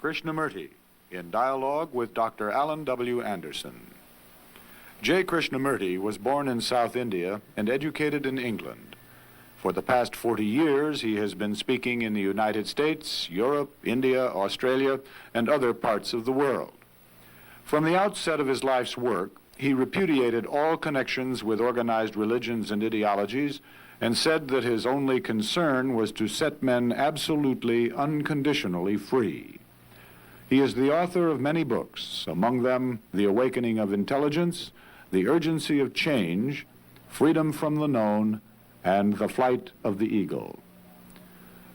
Krishnamurti in dialogue with Dr. Allan W. Anderson. J. Krishnamurti was born in South India and educated in England. For the past 40 years, he has been speaking in the United States, Europe, India, Australia, and other parts of the world. From the outset of his life's work, he repudiated all connections with organized religions and ideologies and said that his only concern was to set men absolutely, unconditionally free. He is the author of many books, among them The Awakening of Intelligence, The Urgency of Change, Freedom from the Known, and The Flight of the Eagle.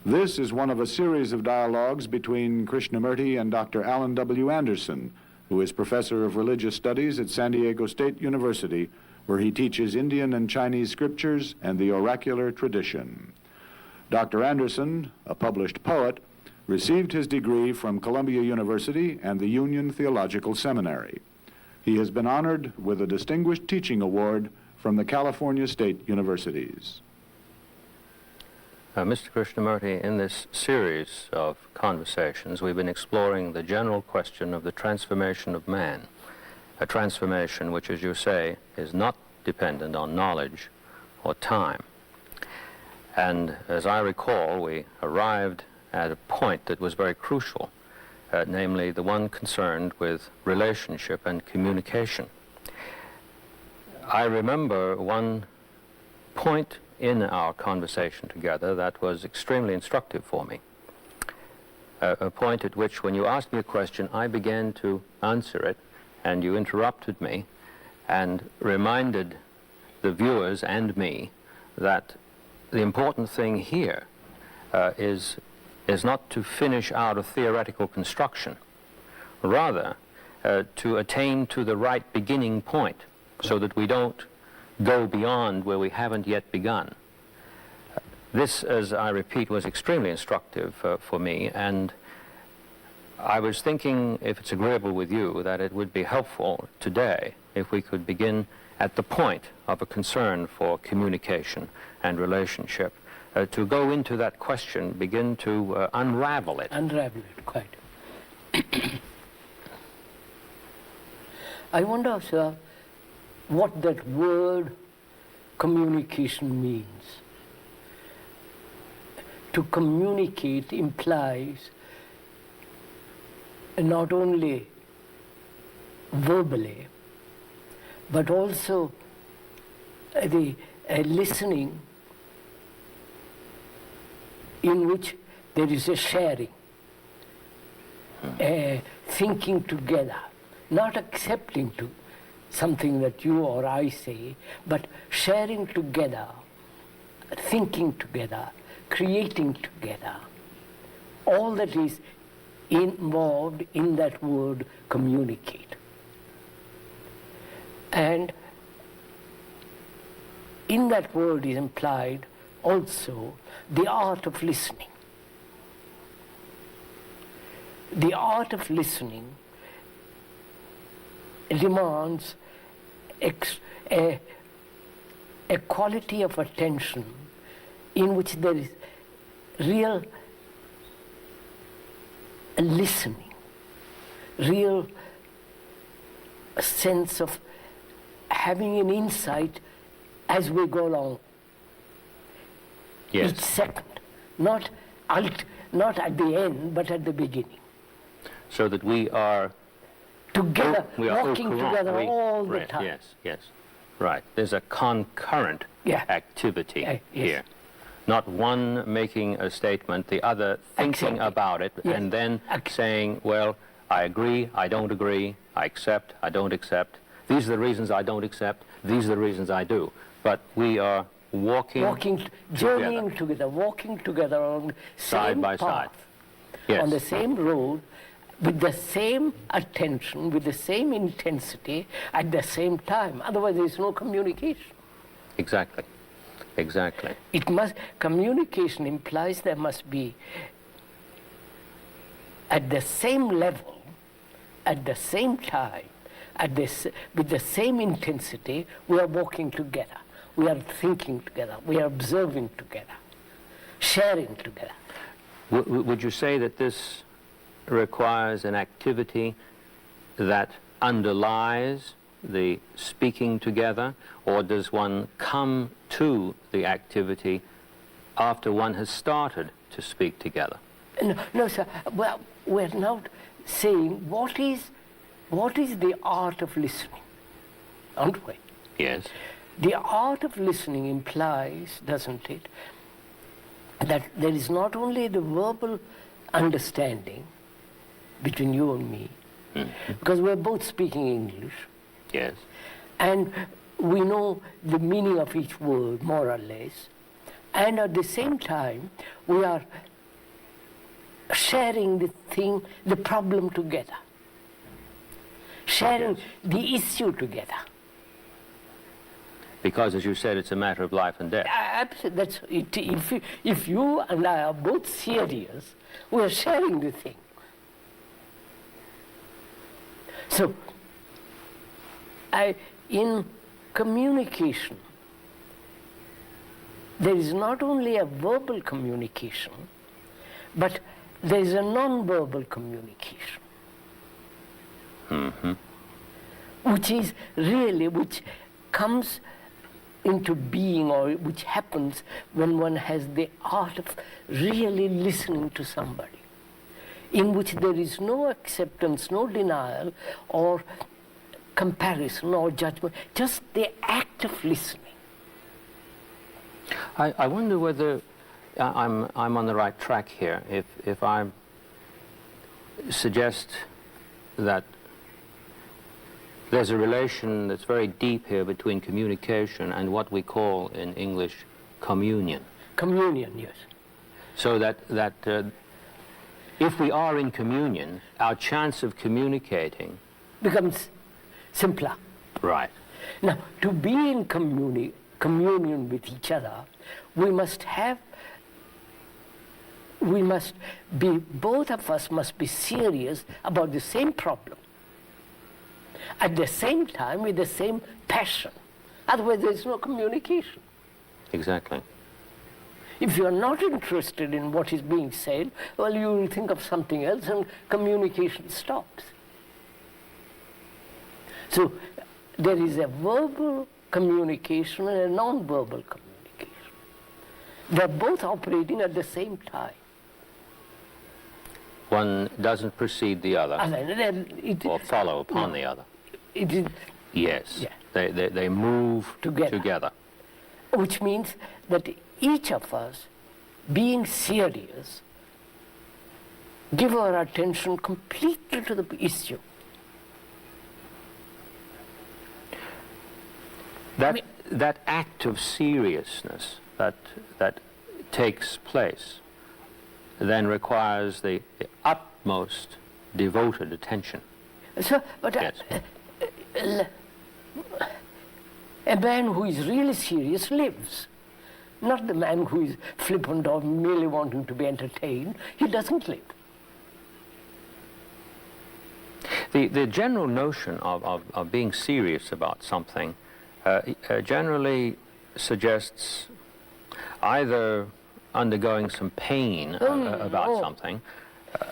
This is one of a series of dialogues between Krishnamurti and Dr. Allan W. Anderson, who is professor of religious studies at San Diego State University, where he teaches Indian and Chinese scriptures and the oracular tradition. Dr. Anderson, a published poet, received his degree from Columbia University and the Union Theological Seminary. He has been honored with a Distinguished Teaching Award from the California State Universities. Mr. Krishnamurti, in this series of conversations, we've been exploring the general question of the transformation of man, a transformation which, as you say, is not dependent on knowledge or time. And as I recall, we arrived at a point that was very crucial, namely the one concerned with relationship and communication. I remember one point in our conversation together that was extremely instructive for me, a point at which, when you asked me a question, I began to answer it, and you interrupted me and reminded the viewers and me that the important thing here is not to finish out a theoretical construction, rather to attain to the right beginning point so that we don't go beyond where we haven't yet begun. This, as I repeat, was extremely instructive for me, and I was thinking, if it's agreeable with you, that it would be helpful today if we could begin at the point of a concern for communication and relationship, to go into that question, begin to unravel it. Unravel it, quite. I wonder, sir, what that word communication means. To communicate implies not only verbally, but also the listening in which there is a sharing, thinking together, not accepting to something that you or I say, but sharing together, thinking together, creating together. All that is involved in that word communicate. And in that word is implied also the art of listening. The art of listening demands a quality of attention in which there is real listening, real sense of having an insight as we go along. Yes. Each second, not at the end, but at the beginning. So that we are together, we are walking together all the time. Yes, yes, right. There's a concurrent activity here. Not one making a statement, the other thinking about it, and then saying, well, I agree, I don't agree, I accept, I don't accept. These are the reasons I don't accept, these are the reasons I do. But we are walking journeying together, walking together on the same by path, side. Yes. On the same road, with the same attention, with the same intensity, at the same time. Otherwise, there is no communication. Exactly. Exactly. Communication implies there must be, at the same level, at the same time, with the same intensity, we are walking together. We are thinking together. We are observing together, sharing together. Would you say that this requires an activity that underlies the speaking together, or does one come to the activity after one has started to speak together? No, sir. Well, we're now saying what is the art of listening, aren't we? Yes. The art of listening implies, doesn't it, that there is not only the verbal understanding between you and me, because we're both speaking English. Yes. And we know the meaning of each word, more or less. And at the same time, we are sharing the problem together. Sharing the issue together. Because, as you said, it's a matter of life and death. Absolutely. That's it. If you and I are both serious, we are sharing the thing. So, in communication, there is not only a verbal communication, but there is a non-verbal communication. Which comes into being, or which happens when one has the art of really listening to somebody, in which there is no acceptance, no denial, or comparison or judgment, just the act of listening. I wonder whether I'm on the right track here. If I suggest that there's a relation that's very deep here between communication and what we call in English communion. Communion, yes. So that if we are in communion, our chance of communicating becomes simpler. Right. Now, to be in communion with each other, both of us must be serious about the same problem. At the same time, with the same passion. Otherwise, there is no communication. Exactly. If you are not interested in what is being said, well, you will think of something else and communication stops. So, there is a verbal communication and a non-verbal communication. They're both operating at the same time. One doesn't precede the other or follow upon the other. It is, yes, yeah. They move together. Which means that each of us, being serious, give our attention completely to the issue. That act of seriousness that takes place then requires the utmost devoted attention. So, but yes. A man who is really serious lives. Not the man who is flippant or merely wanting to be entertained. He doesn't live. The general notion of being serious about something generally suggests either undergoing some pain about something,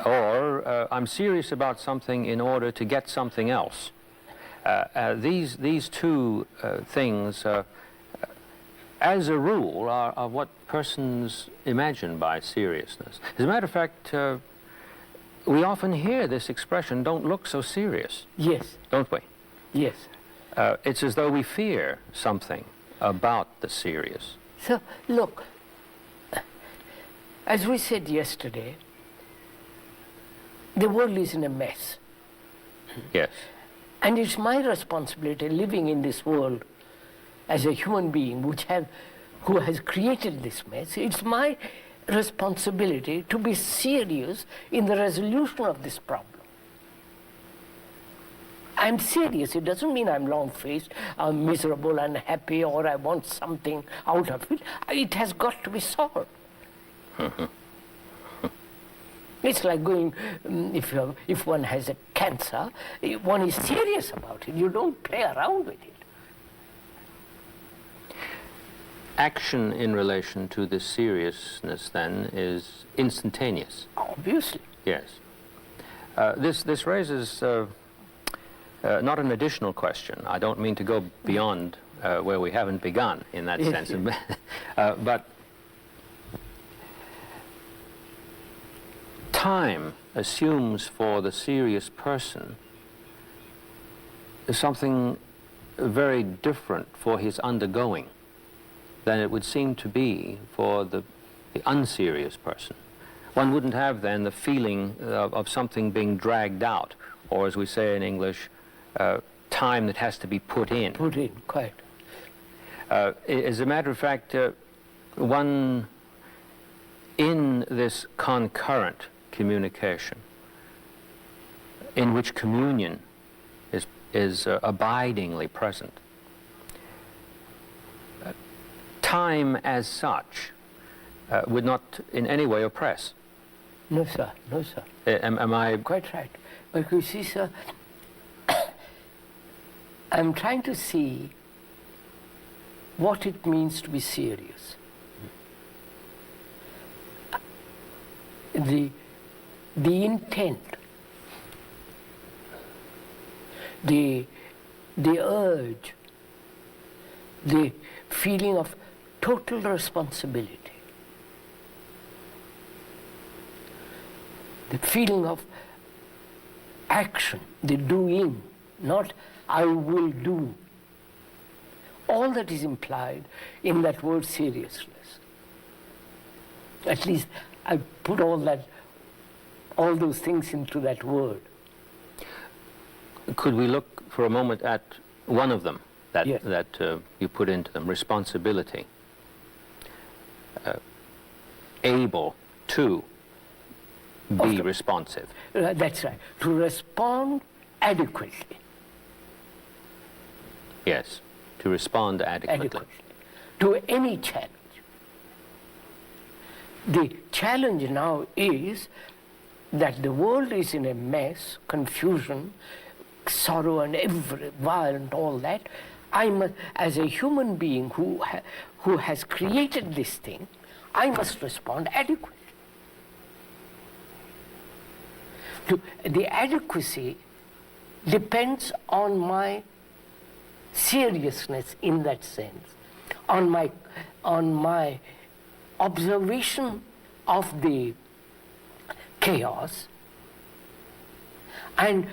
or I'm serious about something in order to get something else. These two things, as a rule, are what persons imagine by seriousness. As a matter of fact, we often hear this expression, "Don't look so serious." Yes. Don't we? Yes. It's as though we fear something about the serious. So, look, as we said yesterday, the world is in a mess. Yes. And it's my responsibility, living in this world as a human being who has created this mess, it's my responsibility to be serious in the resolution of this problem. I'm serious. It doesn't mean I'm long-faced, I'm miserable, unhappy, or I want something out of it. It has got to be solved. It's like going, if one has a cancer, one is serious about it. You don't play around with it. Action in relation to this seriousness, then, is instantaneous. Obviously. Yes. This raises not an additional question. I don't mean to go beyond where we haven't begun in that sense. But time assumes for the serious person something very different for his undergoing than it would seem to be for the unserious person. One wouldn't have then the feeling of something being dragged out, or as we say in English, time that has to be put in. Put in, quite. As a matter of fact, one in this concurrent communication, in which communion is abidingly present, time as such would not in any way oppress. No, sir. No, sir. Am I... Quite right. But you see, sir, I'm trying to see what it means to be serious. The intent, the urge, the feeling of total responsibility, the feeling of action, the doing, not I will do. All that is implied in that word seriousness. At least I put all those things into that word. Could we look for a moment at one of them that, yes, that you put into them, responsibility, able to be responsive. That's right, to respond adequately. Yes, to respond adequately. To any challenge. The challenge now is that the world is in a mess, confusion, sorrow and violent, all that. I must, as a human being who has created this thing, I must respond adequately. The adequacy depends on my seriousness in that sense, on my observation of the chaos, and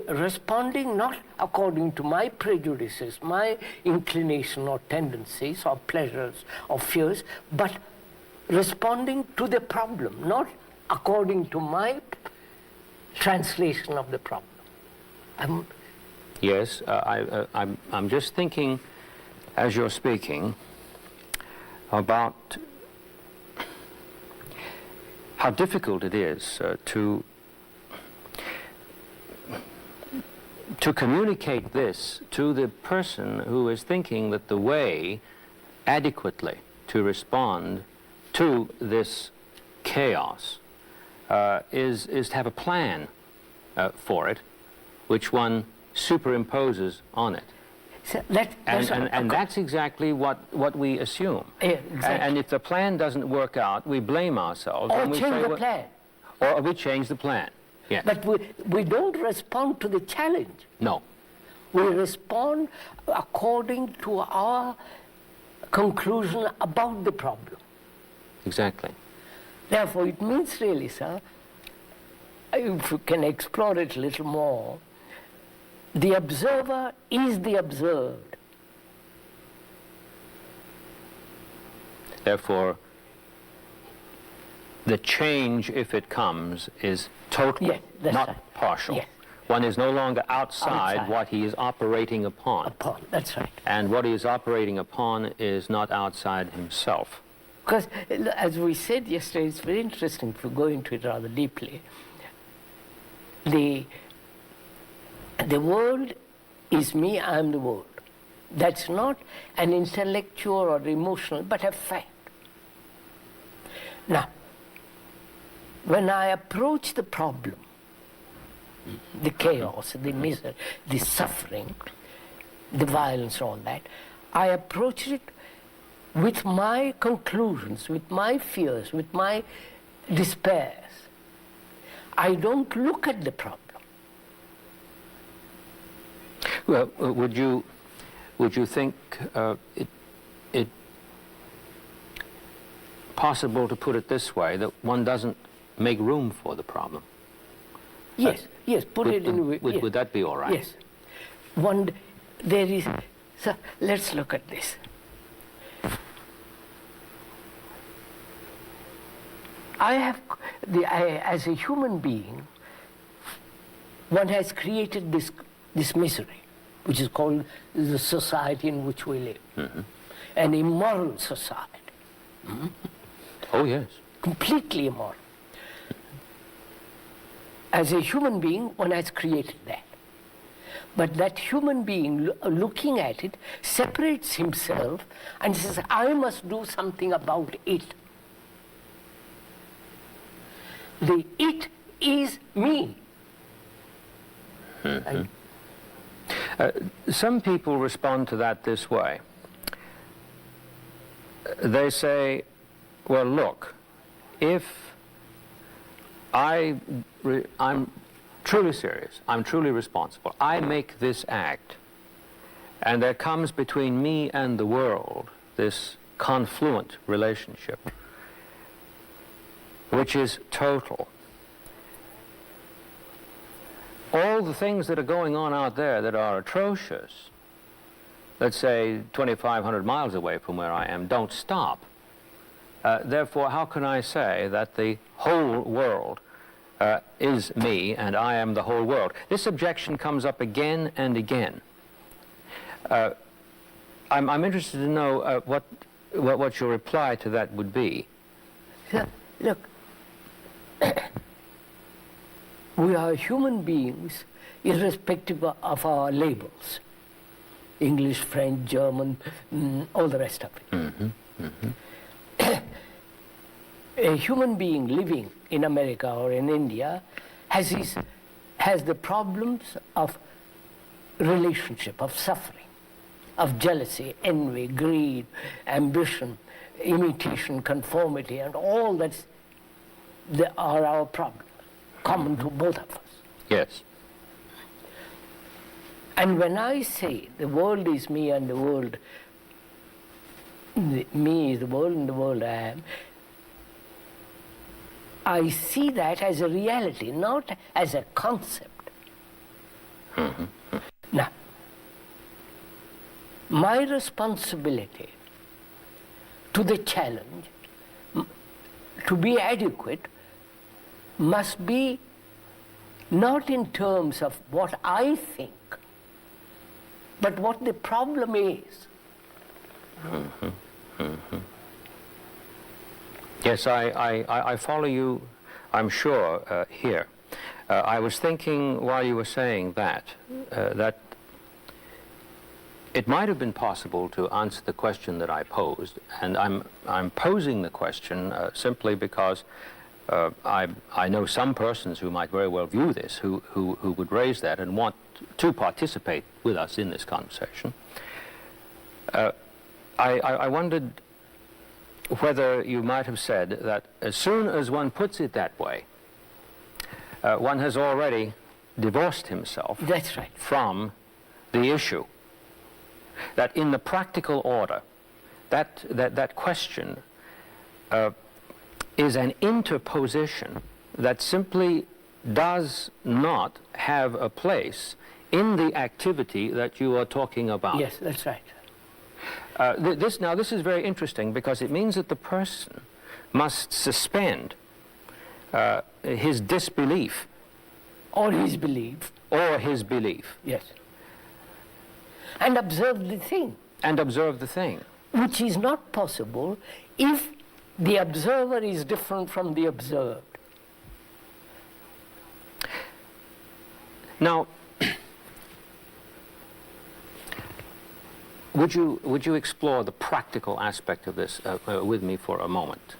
responding not according to my prejudices, my inclination or tendencies or pleasures or fears, but responding to the problem, not according to my translation of the problem. Yes, I'm just thinking, as you're speaking, about how difficult it is to communicate this to the person who is thinking that the way adequately to respond to this chaos is to have a plan for it, which one superimposes on it. So that's exactly what we assume. Yeah, exactly. And if the plan doesn't work out, we blame ourselves. Or and we change say, the plan. Or we change the plan. Yes. But we don't respond to the challenge. No. We respond according to our conclusion about the problem. Exactly. Therefore, it means really, sir, if we can explore it a little more, the observer is the observed. Therefore, the change, if it comes, is total, yes, that's not right. partial. Yes. One is no longer outside what he is operating upon. That's right. And what he is operating upon is not outside himself. Because, as we said yesterday, it's very interesting if you go into it rather deeply. The world is me, I am the world. That's not an intellectual or emotional, but a fact. Now, when I approach the problem, the chaos, the misery, the suffering, the violence, all that, I approach it with my conclusions, with my fears, with my despairs. I don't look at the problem. Well, would you think it possible to put it this way, that one doesn't make room for the problem? Yes, yes, put it in a way. Would that be all right? Yes. So let's look at this. As a human being, one has created this misery, which is called the society in which we live. Mm-hmm. An immoral society. Mm-hmm. Oh, yes. Completely immoral. As a human being, one has created that. But that human being, looking at it, separates himself and says, I must do something about it. The it is me. Mm-hmm. Some people respond to that this way. They say, well, look, if I'm truly serious, I'm truly responsible, I make this act, and there comes between me and the world this confluent relationship, which is total. All the things that are going on out there that are atrocious, let's say 2,500 miles away from where I am, don't stop. Therefore, how can I say that the whole world is me and I am the whole world? This objection comes up again and again. I'm interested to know what your reply to that would be. Look, we are human beings irrespective of our labels. English, French, German, all the rest of it. Mm-hmm. Mm-hmm. A human being living in America or in India has the problems of relationship, of suffering, of jealousy, envy, greed, ambition, imitation, conformity, and all that are our problems, common to both of us. Yes. And when I say the world is me and the world, me is the world and the world I am, I see that as a reality, not as a concept. Mm-hmm. Now, my responsibility to the challenge, to be adequate, must be not in terms of what I think, but what the problem is. Mm-hmm. Mm-hmm. Yes, I follow you, I'm sure, here. I was thinking while you were saying that it might have been possible to answer the question that I posed, and I'm posing the question simply because I know some persons who might very well view this, who would raise that and want to participate with us in this conversation. I wondered whether you might have said that as soon as one puts it that way, one has already divorced himself That's right. from the issue. That in the practical order, that question is an interposition that simply does not have a place in the activity that you are talking about. Yes, that's right. This is very interesting because it means that the person must suspend his disbelief. Or his belief. Or his belief. Yes. And observe the thing. And observe the thing. Which is not possible if the observer is different from the observed. Now, would you explore the practical aspect of this with me for a moment?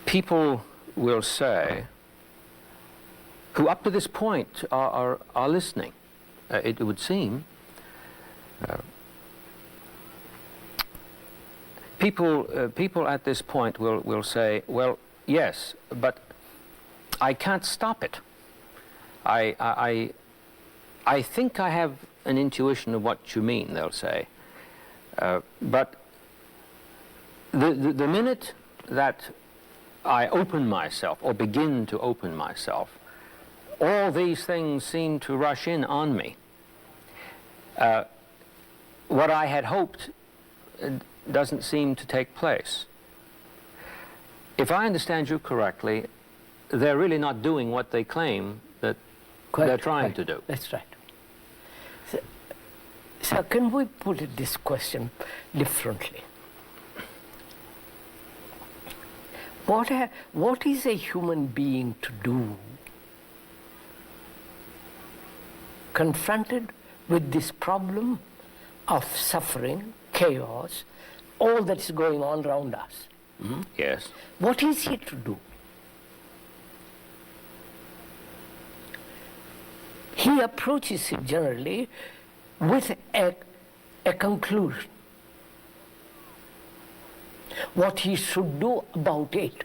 People will say, who up to this point are listening, it would seem, people at this point will say, well, yes, but I can't stop it. I think I have an intuition of what you mean, they'll say. But the minute that I open myself, or begin to open myself, all these things seem to rush in on me. What I had hoped doesn't seem to take place. If I understand you correctly, they're really not doing what they claim that they're trying to do. That's right. So can we put this question differently? What is a human being to do confronted with this problem of suffering, chaos, all that is going on around us? Mm-hmm. Yes. What is he to do? He approaches it generally with a conclusion. What he should do about it.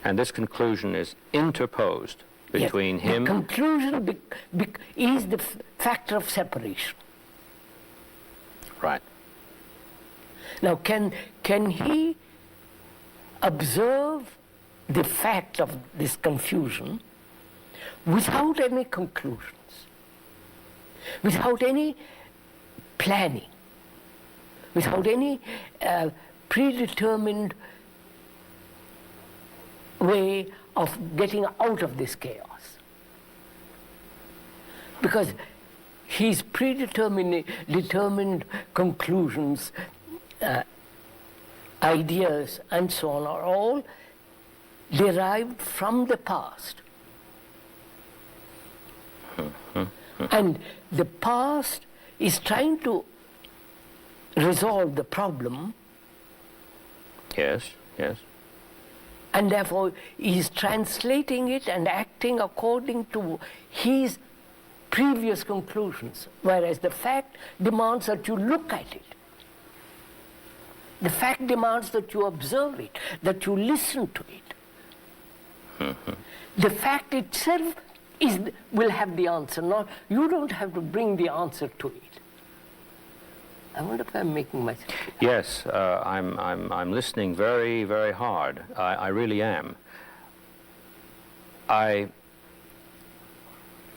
And this conclusion is interposed between him... The conclusion is the factor of separation. Right. Now, can he observe the fact of this confusion without any conclusions, without any planning, without any predetermined way of getting out of this chaos? Because his determined conclusions, ideas and so on are all derived from the past. And the past is trying to resolve the problem. Yes, yes. And therefore he is translating it and acting according to his previous conclusions, whereas the fact demands that you look at it. The fact demands that you observe it, that you listen to it. The fact itself will have the answer. You don't have to bring the answer to it. I wonder if I'm making myself clear. Yes, I'm listening very, very hard. I really am. I'm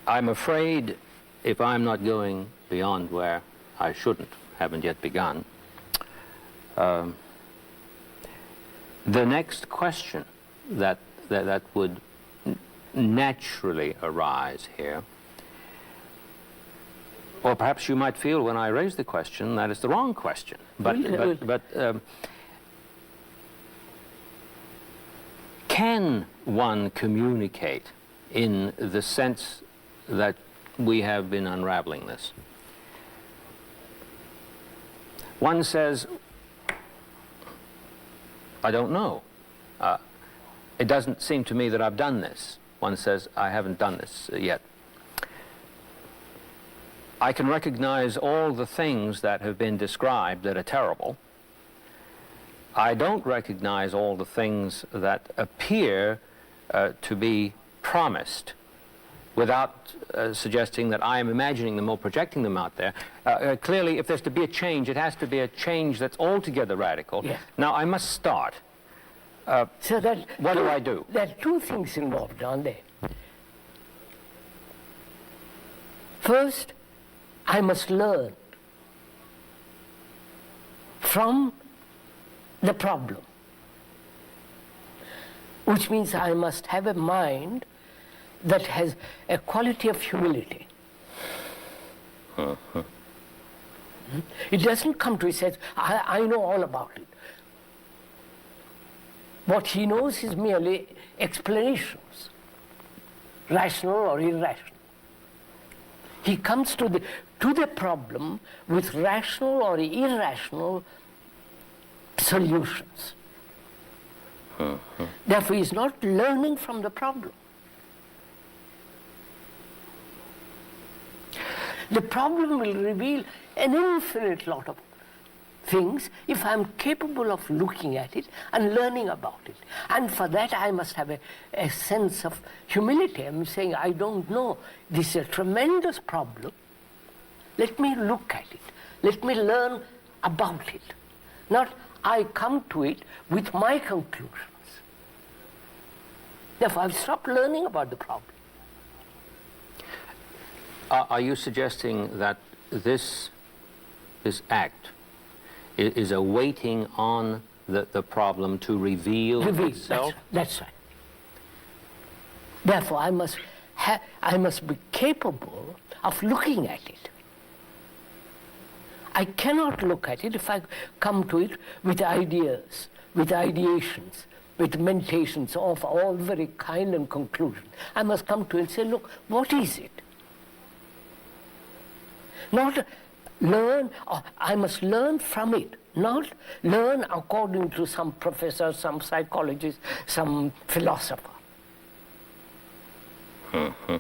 afraid if I'm not going beyond where I haven't yet begun, the next question that would naturally arise here, or perhaps you might feel when I raise the question that it's the wrong question, but can one communicate in the sense that we have been unraveling this? One says, I don't know. It doesn't seem to me that I've done this. One says, I haven't done this yet. I can recognize all the things that have been described that are terrible. I don't recognize all the things that appear to be promised without suggesting that I am imagining them or projecting them out there. Clearly, if there's to be a change, it has to be a change that's altogether radical. Yeah. Now, I must start. So what do I do? There are two things involved, aren't there? First, I must learn from the problem, which means I must have a mind that has a quality of humility. It doesn't come to it says, I know all about it. What he knows is merely explanations, rational or irrational. He comes to the problem with rational or irrational solutions. Therefore, he is not learning from the problem. The problem will reveal an infinite lot of things if I'm capable of looking at it and learning about it. And for that I must have a sense of humility. I'm saying, I don't know. This is a tremendous problem. Let me look at it. Let me learn about it. Not I come to it with my conclusions. Therefore, I've stopped learning about the problem. Are you suggesting that this act is a waiting on the problem to reveal itself? That's right. Therefore, I must be capable of looking at it. I cannot look at it if I come to it with ideas, with ideations, with meditations of all very kind and conclusion. I must come to it and say, look, what is it? Not learn, I must learn from it, not learn according to some professor, some psychologist, some philosopher. Mm-hmm.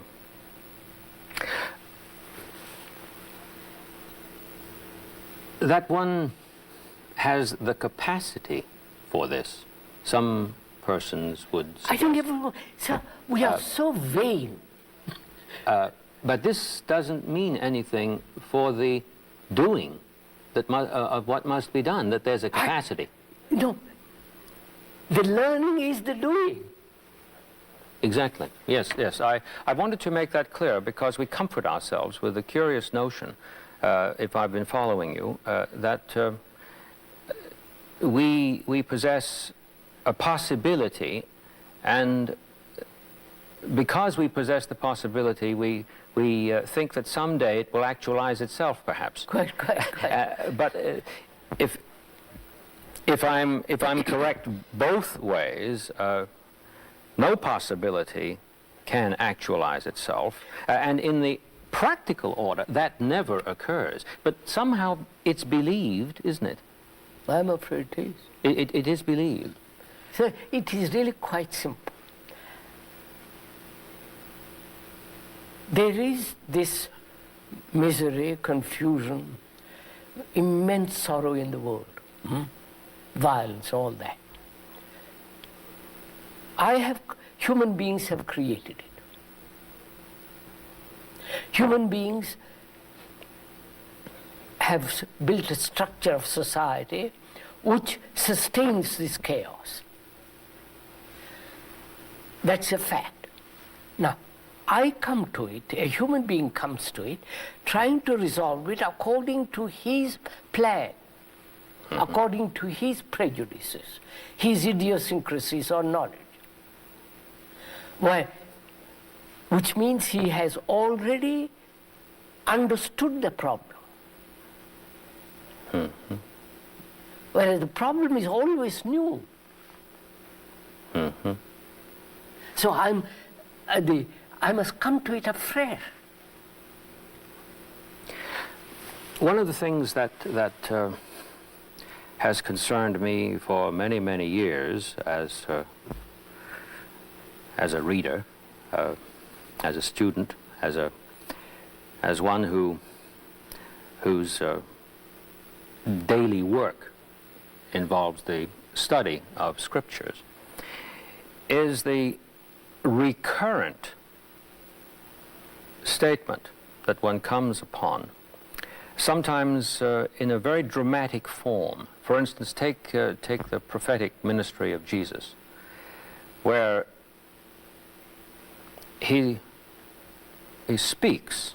That one has the capacity for this. Some persons would suggest. I don't even know. Sir, we are so vain. But this doesn't mean anything for the doing of what must be done, that there's a capacity. No. The learning is the doing. Exactly. Yes, yes. I wanted to make that clear because we comfort ourselves with the curious notion, if I've been following you, that we possess a possibility, and because we possess the possibility, we think that someday it will actualize itself, perhaps. Quite. But if I'm correct both ways, no possibility can actualize itself, and in the practical order that never occurs. But somehow it's believed, isn't it? I'm afraid it is. It is believed. So it is really quite simple. There is this misery, confusion, immense sorrow in the world, violence, all that. Human beings have created it. Human beings have built a structure of society which sustains this chaos. That's a fact. Now, I come to it, a human being comes to it, trying to resolve it according to his plan, according to his prejudices, his idiosyncrasies or knowledge. Why? Which means he has already understood the problem. Whereas the problem is always new. So I must come to it afresh. One of the things that has concerned me for many, many years as a reader, as a student, as one whose daily work involves the study of scriptures, is the recurrent statement that one comes upon, sometimes in a very dramatic form. For instance, take the prophetic ministry of Jesus, where he speaks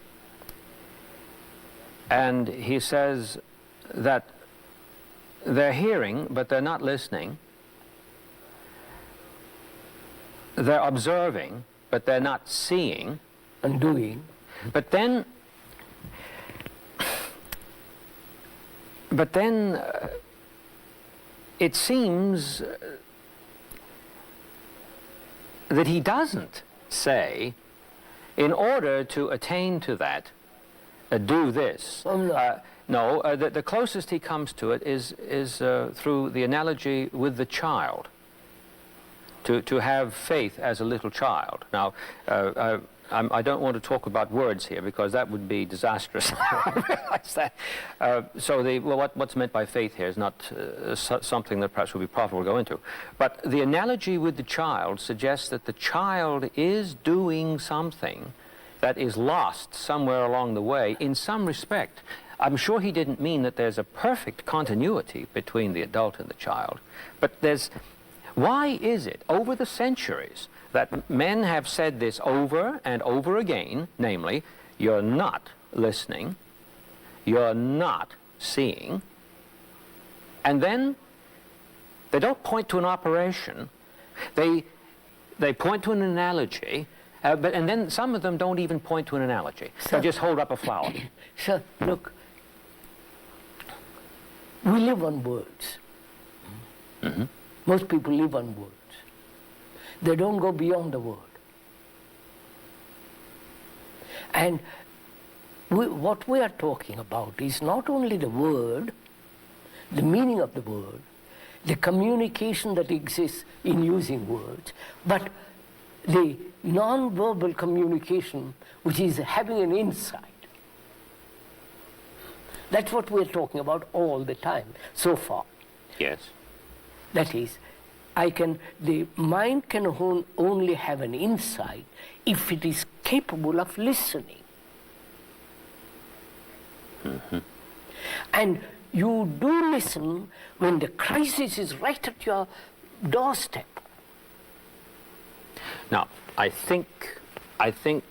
and he says that they're hearing but they're not listening, they're observing but they're not seeing and doing. But then it seems that he doesn't say, in order to attain to that, do this. No, the closest he comes to it is through the analogy with the child. To have faith as a little child. Now, I don't want to talk about words here because that would be disastrous. I realize that. What's meant by faith here is not something that perhaps would be profitable to go into. But the analogy with the child suggests that the child is doing something that is lost somewhere along the way in some respect. I'm sure he didn't mean that there's a perfect continuity between the adult and the child, but why is it over the centuries that men have said this over and over again, namely, you're not listening, you're not seeing, and then they don't point to an operation, they point to an analogy, and then some of them don't even point to an analogy. They just hold up a flower. So, look, we live on words. Mm-hmm. Most people live on words. They don't go beyond the word. And what we are talking about is not only the word, the meaning of the word, the communication that exists in using words, but the non-verbal communication which is having an insight. That's what we're talking about all the time so far. Yes. That is, the mind can only have an insight if it is capable of listening. Mm-hmm. And you do listen when the crisis is right at your doorstep. Now, I think I'm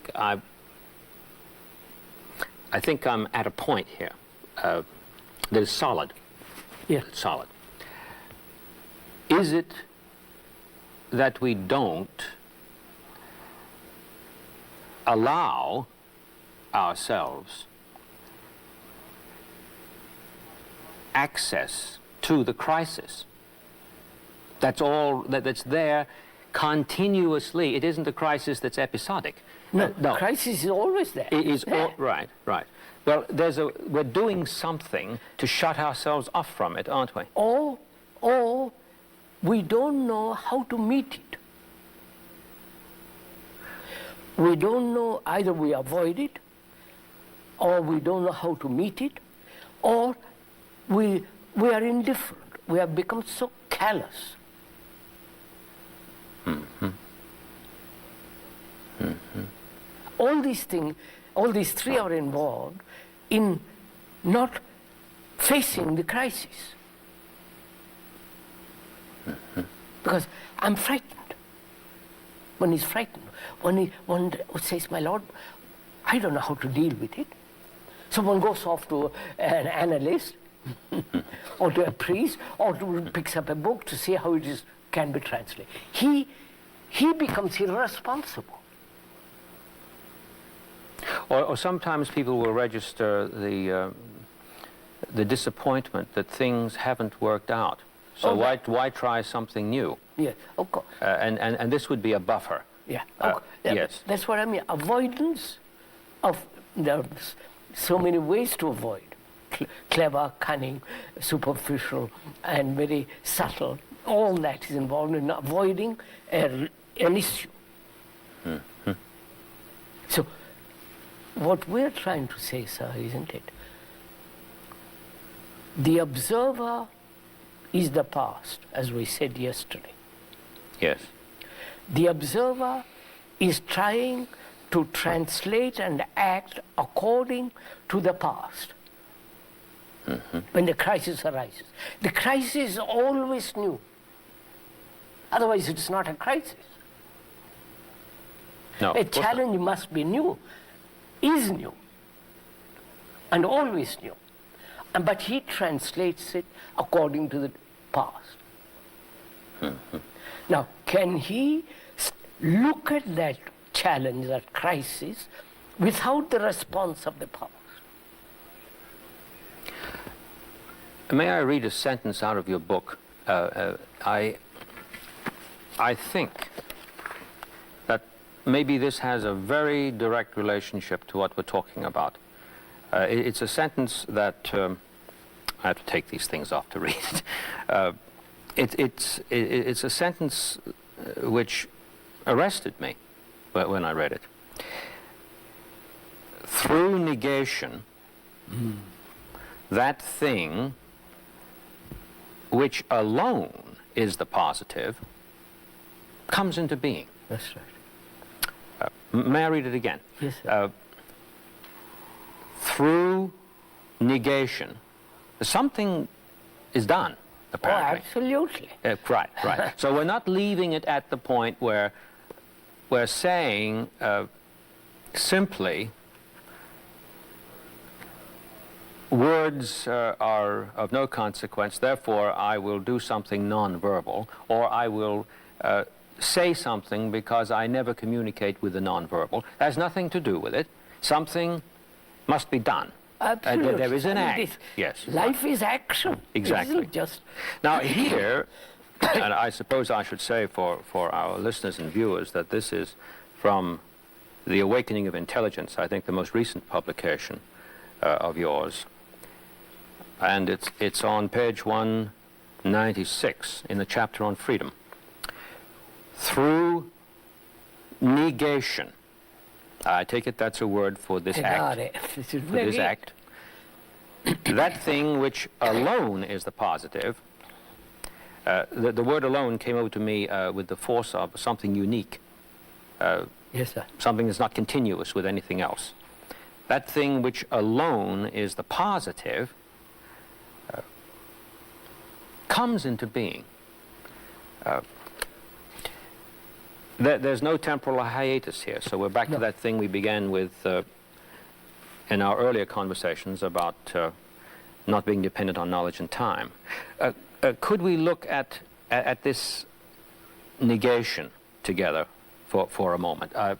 at a point here that is solid. Yeah. Solid. Is it that we don't allow ourselves access to the crisis? That's all that's there continuously. It isn't a crisis that's episodic. No, the crisis is always there. It is right. Well, we're doing something to shut ourselves off from it, aren't we? Or we don't know how to meet it. We don't know, either we avoid it, or we don't know how to meet it, or we are indifferent. We have become so callous. Mm-hmm. Mm-hmm. All these three are involved in not facing the crisis. Mm-hmm. Because I'm frightened. One is frightened. One says, my Lord, I don't know how to deal with it. Someone goes off to an analyst or to a priest or picks up a book to see how it can be translated. He becomes irresponsible. Or sometimes people will register the disappointment that things haven't worked out. So why try something new? Yeah, of course. And this would be a buffer. Yeah. Yes. That's what I mean. Avoidance of there's so many ways to avoid. Clever, cunning, superficial, and very subtle. All that is involved in avoiding an issue. Mm-hmm. So, what we're trying to say, sir, isn't it? The observer is the past, as we said yesterday. Yes. The observer is trying to translate and act according to the past. Mm-hmm. When the crisis arises. The crisis is always new. Otherwise, it's not a crisis. No, a challenge must be new, is new, and always new. But he translates it according to the past. Mm-hmm. Now, can he look at that challenge, that crisis, without the response of the past? May I read a sentence out of your book? I think that maybe this has a very direct relationship to what we're talking about. It's a sentence that I have to take these things off to read it. It's a sentence which arrested me when I read it. through negation, that thing which alone is the positive comes into being. That's right. May I read it again? Yes, sir. Through negation, something is done, apparently. Absolutely. Right, right. So we're not leaving it at the point where we're saying simply words are of no consequence, therefore I will do something nonverbal, or I will say something because I never communicate with the nonverbal. That has nothing to do with it. Something must be done. Absolutely. There is an act. Yes. Life is action. Exactly. Isn't just Now here, and I suppose I should say for our listeners and viewers that this is from The Awakening of Intelligence, I think the most recent publication of yours. And it's on page 196 in the chapter on freedom. Through negation. I take it that's a word for this act. For this act. That thing which alone is the positive. The word alone came over to me with the force of something unique. Yes, sir. Something that's not continuous with anything else. That thing which alone is the positive comes into being. There's no temporal hiatus here, so we're back to that thing we began with in our earlier conversations about not being dependent on knowledge and time. Could we look at this negation together for a moment? I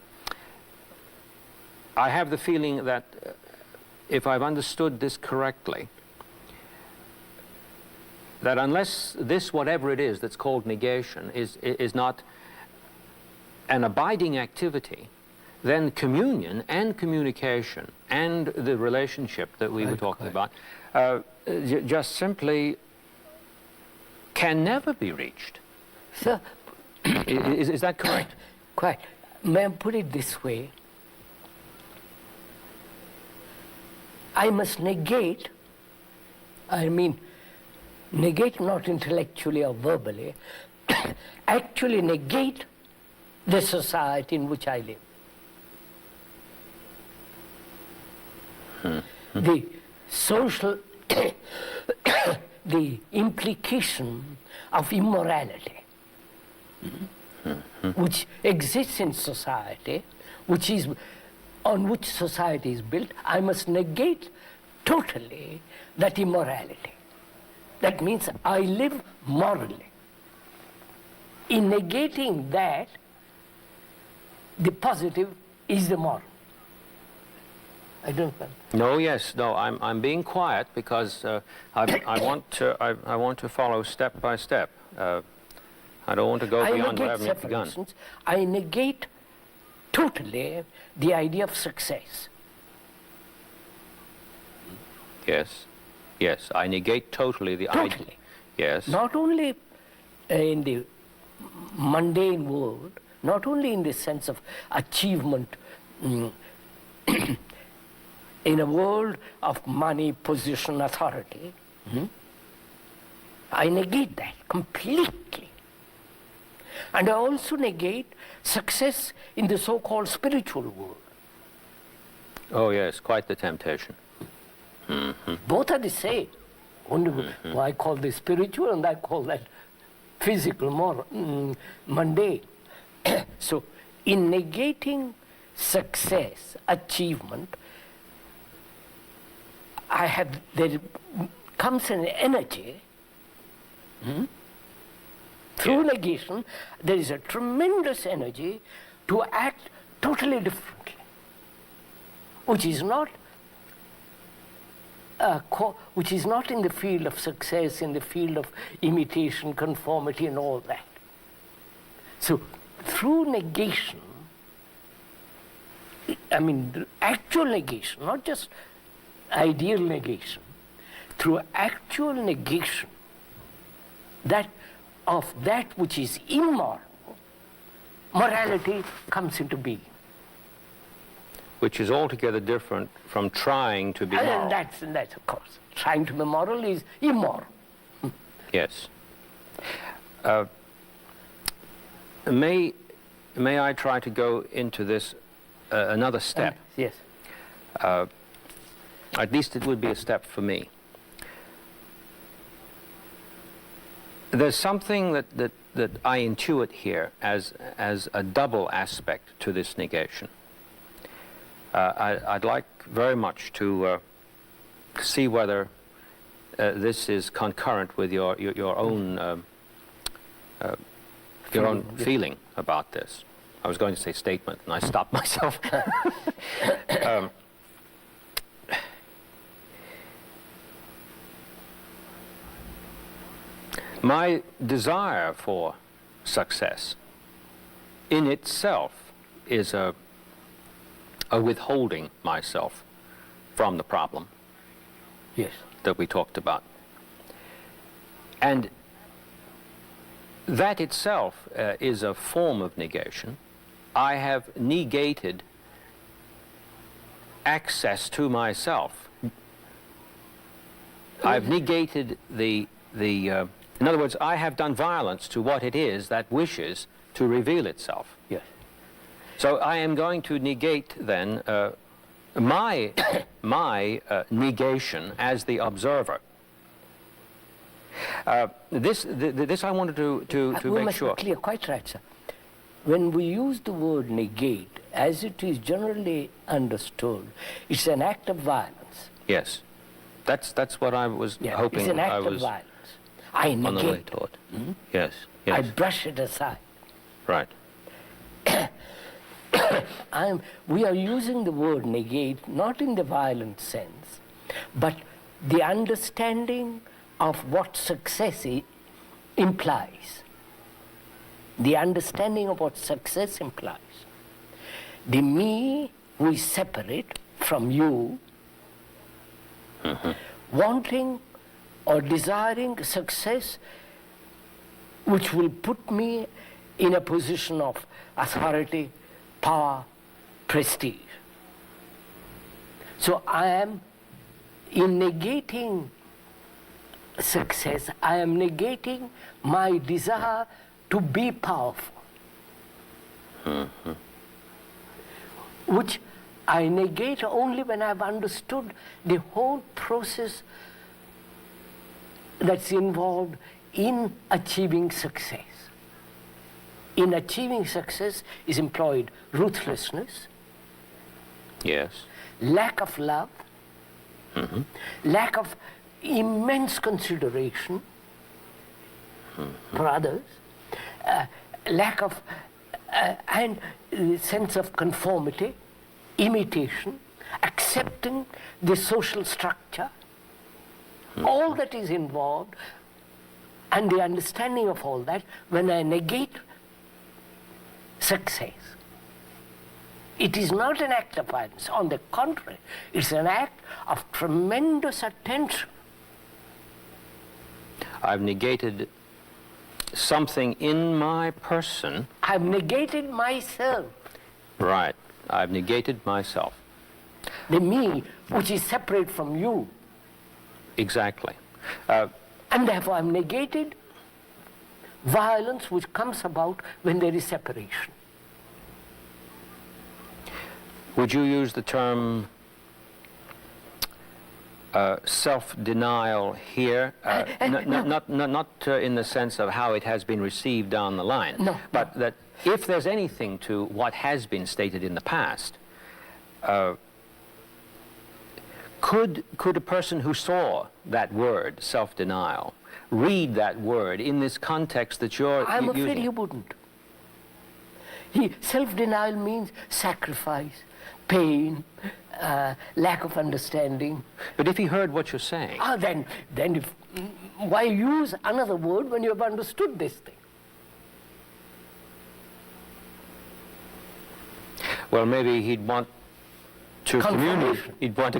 have the feeling that if I've understood this correctly, that unless this, whatever it is that's called negation, is not an abiding activity, then communion and communication and the relationship that we were talking about just simply can never be reached. Sir, is that correct? quite. May I put it this way? I must negate, negate not intellectually or verbally, actually negate the society in which I live. The social, the implication of immorality, which exists in society, which is on which society is built, I must negate totally that immorality. That means I live morally. In negating that, the positive is the moral. I don't know. No, yes, no. I'm being quiet because I want to follow step by step. I don't want to go beyond what I haven't yet begun. I negate totally the idea of success. Yes, yes. I negate totally the idea. Totally. Yes. Not only in the mundane world, not only in the sense of achievement, in a world of money, position, authority, I negate that completely. And I also negate success in the so-called spiritual world. Oh, yes, quite the temptation. Both are the same. Only I call this spiritual and I call that physical, more mundane. So, in negating success, achievement, there comes an energy. Through negation, there is a tremendous energy to act totally differently, which is not in the field of success, in the field of imitation, conformity, and all that. So, through negation, the actual negation, not just ideal negation, through actual negation, that of that which is immoral, morality comes into being. which is altogether different from trying to be moral. And that's of course. Trying to be moral is immoral. Yes. May I try to go into this another step? Yes. At least it would be a step for me. There's something that I intuit here as a double aspect to this negation. I'd like very much to see whether this is concurrent with your own feeling about this. I was going to say statement, and I stopped myself. My desire for success in itself is a withholding myself from the problem. Yes. That we talked about. And that itself is a form of negation. I have negated access to myself. I've negated in other words, I have done violence to what it is that wishes to reveal itself. Yes. So I am going to negate then my negation as the observer. This I wanted to make sure. We must be clear, quite right, sir. When we use the word negate, as it is generally understood, it's an act of violence. Yes, that's what I was hoping. It's an act of violence. I negate. On the way toward. Mm-hmm. Yes. I brush it aside. Right. We are using the word negate not in the violent sense, but the understanding of what success implies. The understanding of what success implies. The me who is separate from you, wanting or desiring success which will put me in a position of authority, power, prestige. So I am, in negating success, I am negating my desire to be powerful, which I negate only when I've understood the whole process that's involved in achieving success. In achieving success is employed ruthlessness, yes, lack of love, lack of immense consideration for others, lack of and sense of conformity, imitation, accepting the social structure, all that is involved, and the understanding of all that. When I negate success, it is not an act of violence. On the contrary, it's an act of tremendous attention. I've negated something in my person. I've negated myself. Right. I've negated myself. The me, which is separate from you. Exactly. And therefore I've negated violence which comes about when there is separation. Would you use the term self-denial here? Not in the sense of how it has been received down the line, no, but that if there's anything to what has been stated in the past, could a person who saw that word, self-denial, read that word in this context that you're using? I'm afraid he wouldn't. Self-denial means sacrifice, pain, lack of understanding. But if he heard what you're saying... Then why use another word when you have understood this thing? Well, maybe he'd want to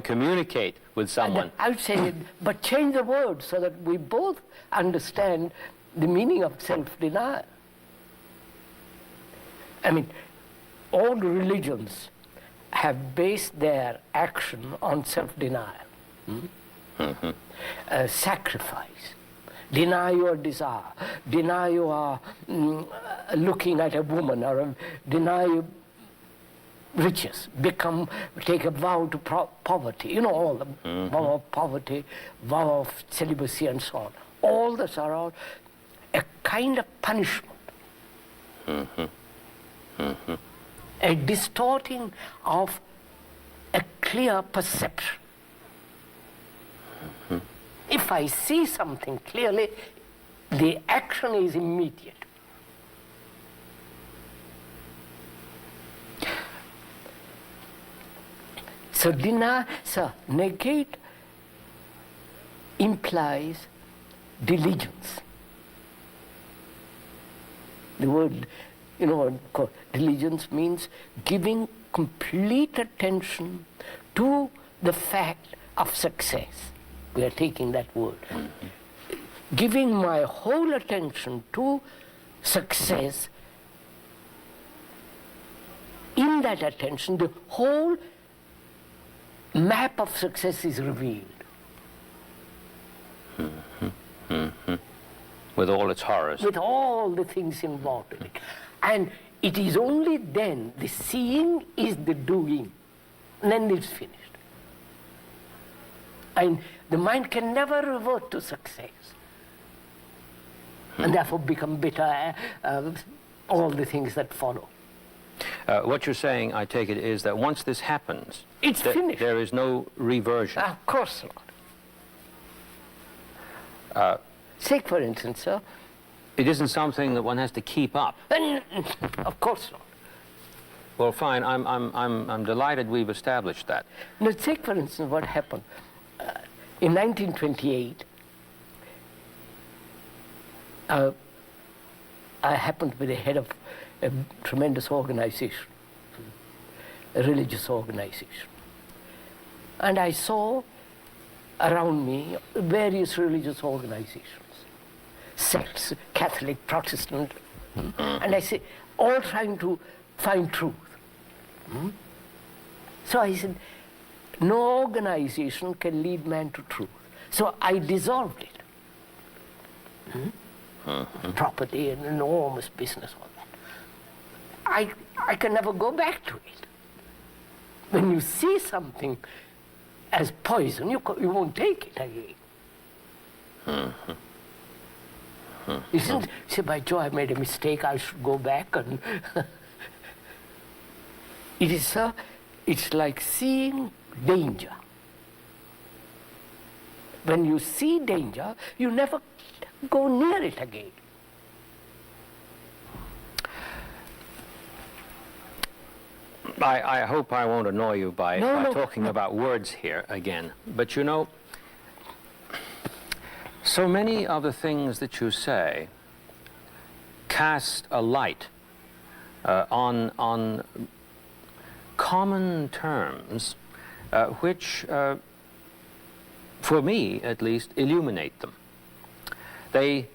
communicate with someone. I would say, but change the word so that we both understand the meaning of self-denial. I mean, all religions have based their action on self-denial, sacrifice. Deny your desire, deny your looking at a woman, or deny riches, take a vow to poverty, you know, all the vow of poverty, vow of celibacy and so on. All those are all a kind of punishment. A distorting of a clear perception. If I see something clearly, the action is immediate. So negate implies diligence. The word, diligence means giving complete attention to the fact of success. We are taking that word. Giving my whole attention to success, in that attention, the whole map of success is revealed. With all its horrors. With all the things involved in it. And it is only then, the seeing is the doing. And then it's finished. And the mind can never revert to success. And therefore become bitter, all the things that follow. What you're saying, I take it, is that once this happens, it's finished. There is no reversion. Of course not. Take, for instance, sir. It isn't something that one has to keep up. Of course not. Well, fine. I'm delighted we've established that. Now, take, for instance, what happened. In 1928, I happened to be the head of a tremendous organization, a religious organization. And I saw around me various religious organizations, sects, Catholic, Protestant, and I say, all trying to find truth. So I said, no organization can lead man to truth. So I dissolved it. Property, an enormous business, all that. I can never go back to it. When you see something as poison, you won't take it again. You shouldn't say, by Joe, I made a mistake, I should go back. And it's like seeing danger. When you see danger, you never go near it again. I hope I won't annoy you by talking about words here again. But you know, so many of the things that you say cast a light on common terms which, for me at least, illuminate them. They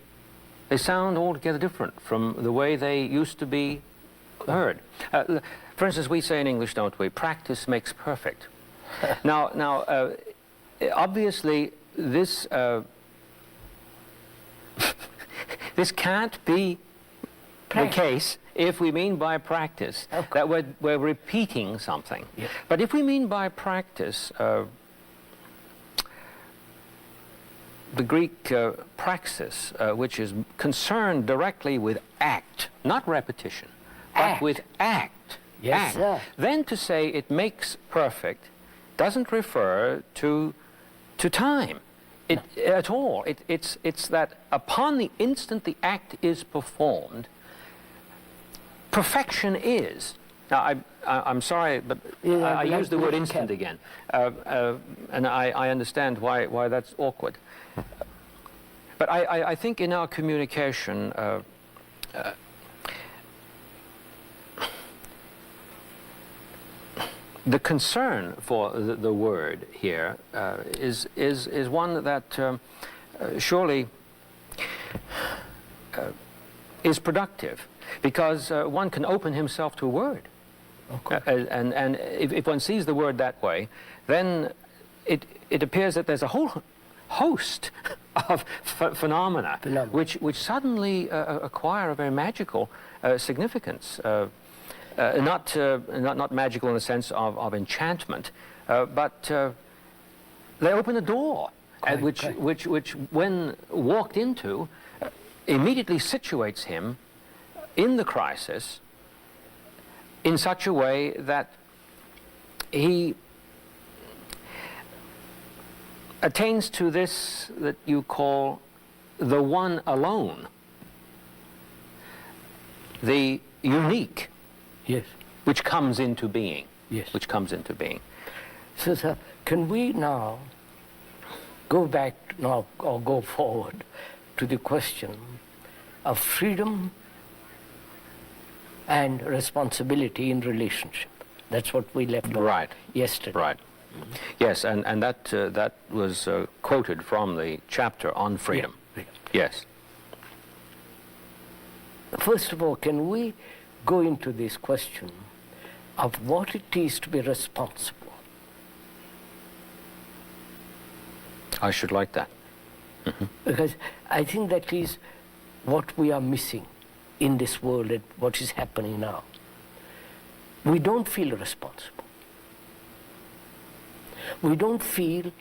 sound altogether different from the way they used to be heard. For instance, we say in English, don't we, practice makes perfect. Now, obviously, this this can't be the case if we mean by practice that we're repeating something. Yeah. But if we mean by practice the Greek praxis, which is concerned directly with act, not repetition, but with act. Yes, sir. Then to say it makes perfect doesn't refer to time at all. It's that upon the instant the act is performed, perfection is. Now, I'm sorry, but I use the word instant again, and I understand why that's awkward. But I think in our communication, the concern for the word here is one that surely is productive, because one can open himself to a word. Of course. And if one sees the word that way, then it appears that there's a whole host of phenomena which suddenly acquire a very magical significance. Not magical in the sense of enchantment, but they open a door, which when walked into, immediately situates him in the crisis in such a way that he attains to this that you call the one alone, the unique, yes, which comes into being. Yes. Which comes into being. So, sir, can we now go back now or go forward to the question of freedom and responsibility in relationship? That's what we left off yesterday. Right. Mm-hmm. Yes, and that was quoted from the chapter on freedom. Yeah. Yes. First of all, can we go into this question of what it is to be responsible? I should like that. Mm-hmm. Because I think that is what we are missing in this world and what is happening now. We don't feel responsible. We don't feel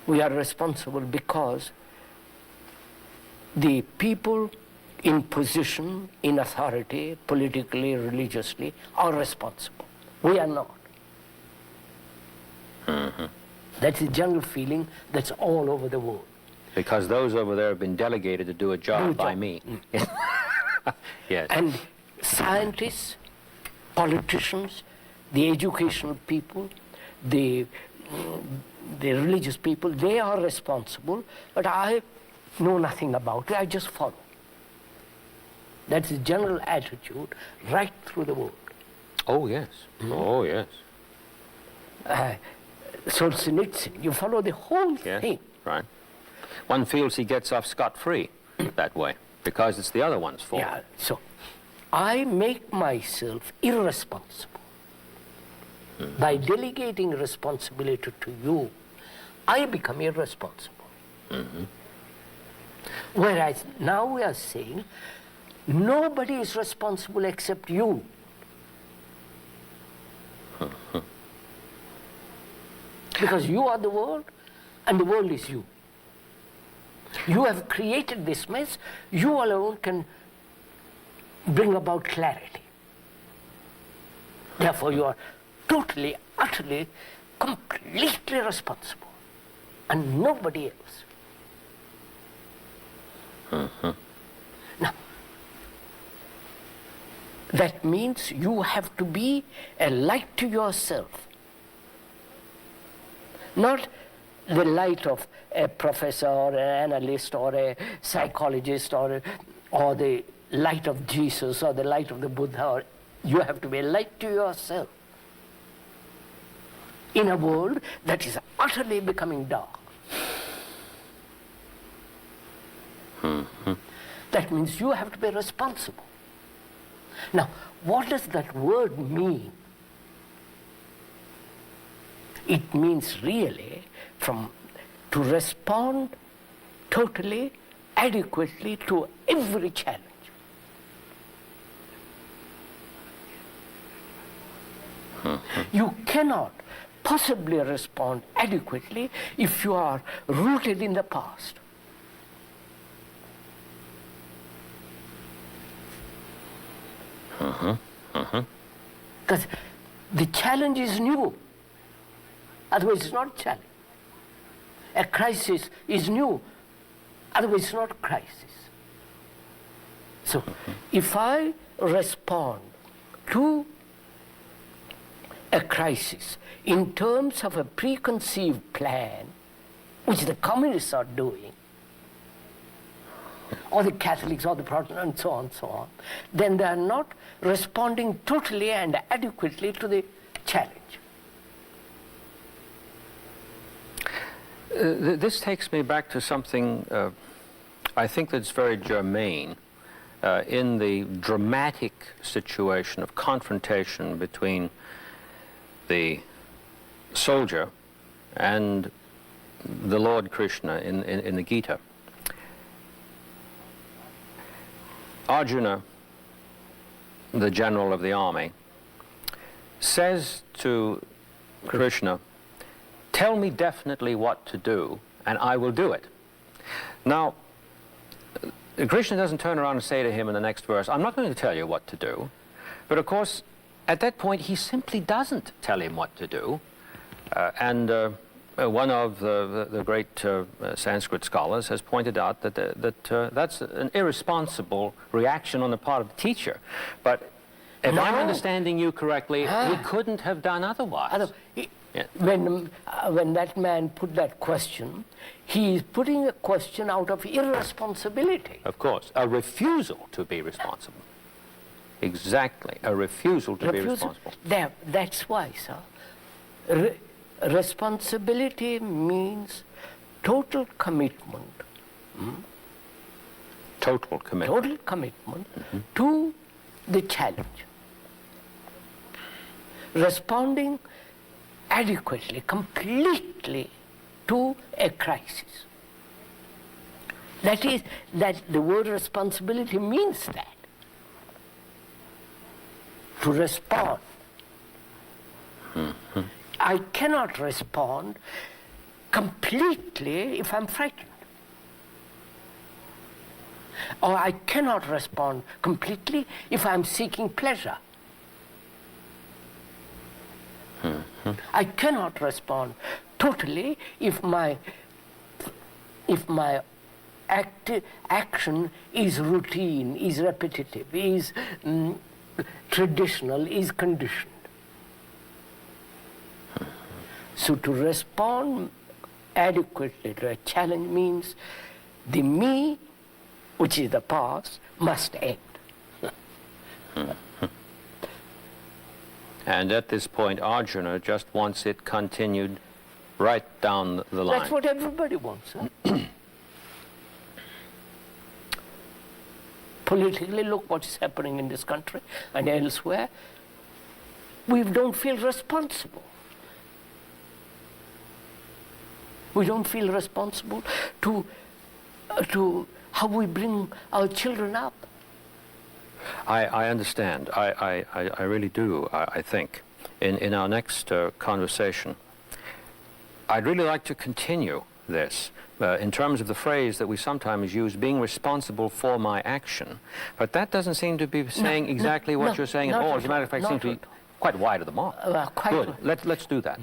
we are responsible because the people in position, in authority, politically, religiously, are responsible. We are not. Mm-hmm. That's a general feeling that's all over the world. Because those over there have been delegated to do a job by me. Mm. Yes. And scientists, politicians, the educational people, the religious people, they are responsible, but I know nothing about it, I just follow. That's the general attitude right through the world. Oh, yes. Mm-hmm. Oh, yes. Solzhenitsyn, you follow the whole thing. Right. One feels he gets off scot-free that way, because it's the other one's fault. Yeah, so I make myself irresponsible. Mm-hmm. By delegating responsibility to you, I become irresponsible. Mm-hmm. Whereas now we are saying, nobody is responsible except you. Mm-hmm. Because you are the world, and the world is you. You have created this mess, you alone can bring about clarity. Therefore you are totally, utterly, completely responsible, and nobody else. Mm-hmm. Now, that means you have to be a light to yourself. Not the light of a professor or an analyst or a psychologist or the light of Jesus or the light of the Buddha. You have to be a light to yourself in a world that is utterly becoming dark. Mm-hmm. That means you have to be responsible. Now, what does that word mean? It means really to respond totally, adequately to every challenge. Mm-hmm. You cannot possibly respond adequately if you are rooted in the past. Because the challenge is new. Otherwise it's not a challenge. A crisis is new. Otherwise it's not a crisis. So if I respond to a crisis in terms of a preconceived plan, which the communists are doing, or the Catholics or the Protestants and so on, then they are not responding totally and adequately to the challenge. This takes me back to something I think that's very germane in the dramatic situation of confrontation between the soldier and the Lord Krishna in the Gita. Arjuna, the general of the army, says to Krishna, "Tell me definitely what to do, and I will do it." Now, Krishna doesn't turn around and say to him in the next verse, "I'm not going to tell you what to do." But of course, at that point, he simply doesn't tell him what to do. One of the great Sanskrit scholars has pointed out that that's an irresponsible reaction on the part of the teacher. But if I'm understanding you correctly, he couldn't have done otherwise. Yeah. When that man put that question, he is putting a question out of irresponsibility. Of course, a refusal to be responsible. Exactly, a refusal to be responsible. That's why, sir. Responsibility means total commitment. Total commitment. Total commitment to the challenge. Responding adequately, completely to a crisis. That the word responsibility means that. To respond. I cannot respond completely if I'm frightened. Or I cannot respond completely if I'm seeking pleasure. I cannot respond totally if my action is routine, is repetitive, is traditional, is conditioned. So to respond adequately to a challenge means the me, which is the past, must end. And at this point, Arjuna just wants it continued right down the line. That's what everybody wants. Huh? Politically, look what is happening in this country and elsewhere. We don't feel responsible. We don't feel responsible to how we bring our children up. I understand. I really do, I think. In our next conversation, I'd really like to continue this in terms of the phrase that we sometimes use, being responsible for my action. But that doesn't seem to be saying exactly what you're saying at all. As a matter of fact, it seems to be quite wide of the mark. Quite Good. Let's do that.